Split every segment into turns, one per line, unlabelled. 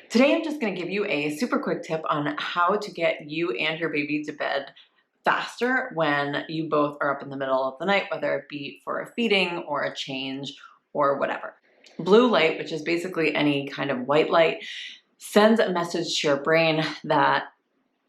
Today I'm just going to give you a super quick tip on how to get you and your baby to bed faster when you both are up in the middle of the night, whether it be for a feeding or a change or whatever. Blue light, which is basically any kind of white light, sends a message to your brain that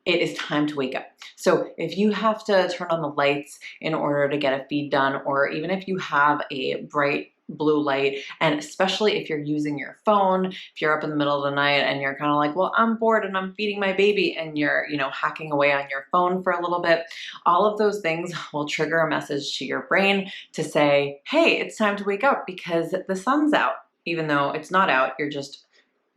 it is time to wake up. So if you have to turn on the lights in order to get a feed done, or even if you have a bright blue light, and especially if you're using your phone, if you're up in the middle of the night and you're kind of like, well, I'm bored and I'm feeding my baby, and you're, hacking away on your phone for a little bit, all of those things will trigger a message to your brain to say, hey, it's time to wake up because the sun's out. Even though it's not out, you're just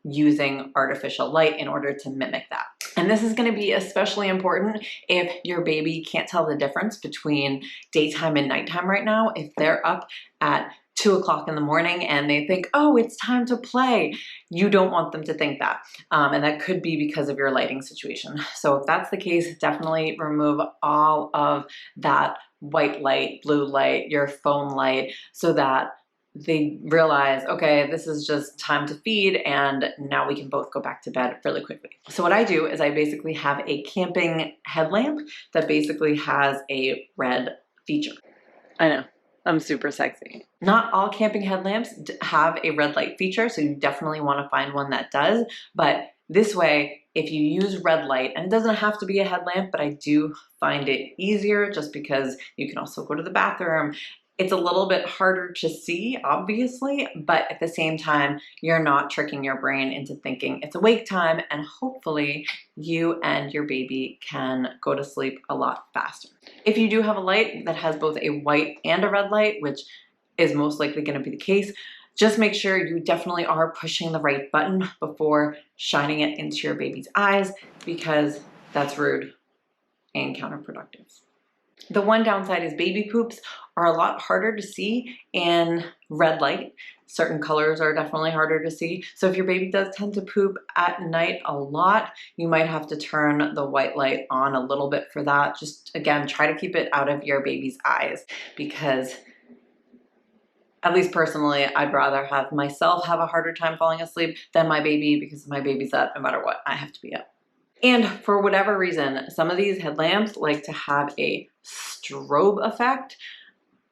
using artificial light in order to mimic that. And this is going to be especially important if your baby can't tell the difference between daytime and nighttime right now. If they're up at 2 o'clock in the morning and they think, oh, it's time to play, you don't want them to think that. And that could be because of your lighting situation. So if that's the case, definitely remove all of that white light, blue light, your phone light, so that they realize, okay, this is just time to feed and now we can both go back to bed really quickly. So what I do is I basically have a camping headlamp that basically has a red feature. I know, I'm super sexy. Not all camping headlamps have a red light feature, so you definitely want to find one that does. But this way, if you use red light, and it doesn't have to be a headlamp, but I do find it easier just because you can also go to the bathroom. It's a little bit harder to see, obviously, but at the same time, you're not tricking your brain into thinking it's awake time, and hopefully you and your baby can go to sleep a lot faster. If you do have a light that has both a white and a red light, which is most likely going to be the case, just make sure you definitely are pushing the right button before shining it into your baby's eyes, because that's rude and counterproductive. The one downside is baby poops are a lot harder to see in red light. Certain colors are definitely harder to see. So if your baby does tend to poop at night a lot, you might have to turn the white light on a little bit for that. Just again, try to keep it out of your baby's eyes, because at least personally, I'd rather have myself have a harder time falling asleep than my baby, because my baby's up no matter what, I have to be up. And for whatever reason, some of these headlamps like to have a strobe effect.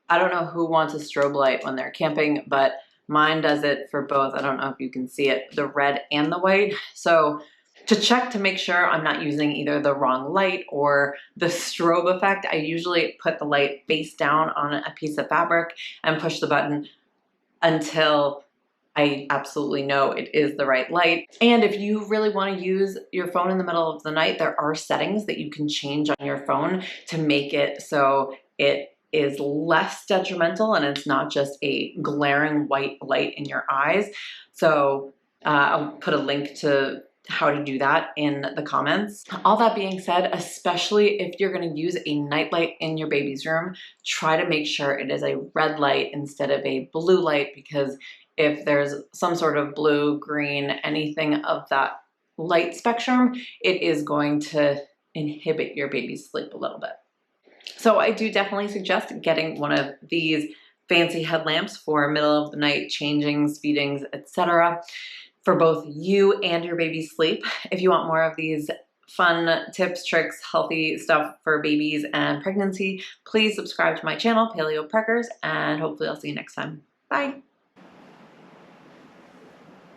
I don't know who wants a strobe light when they're camping, but mine does it for both. I don't know if you can see it, the red and the white. So to check to make sure I'm not using either the wrong light or the strobe effect, I usually put the light face down on a piece of fabric and push the button until I absolutely know it is the right light. And if you really want to use your phone in the middle of the night, there are settings that you can change on your phone to make it so it is less detrimental and it's not just a glaring white light in your eyes. So I'll put a link to how to do that in the comments. All that being said, especially if you're going to use a nightlight in your baby's room, try to make sure it is a red light instead of a blue light, because if there's some sort of blue, green, anything of that light spectrum, it is going to inhibit your baby's sleep a little bit. So I do definitely suggest getting one of these fancy headlamps for middle of the night changings, feedings, etc., for both you and your baby's sleep. If you want more of these fun tips, tricks, healthy stuff for babies and pregnancy, please subscribe to my channel, Paleo Preggers, and hopefully I'll see you next time. Bye.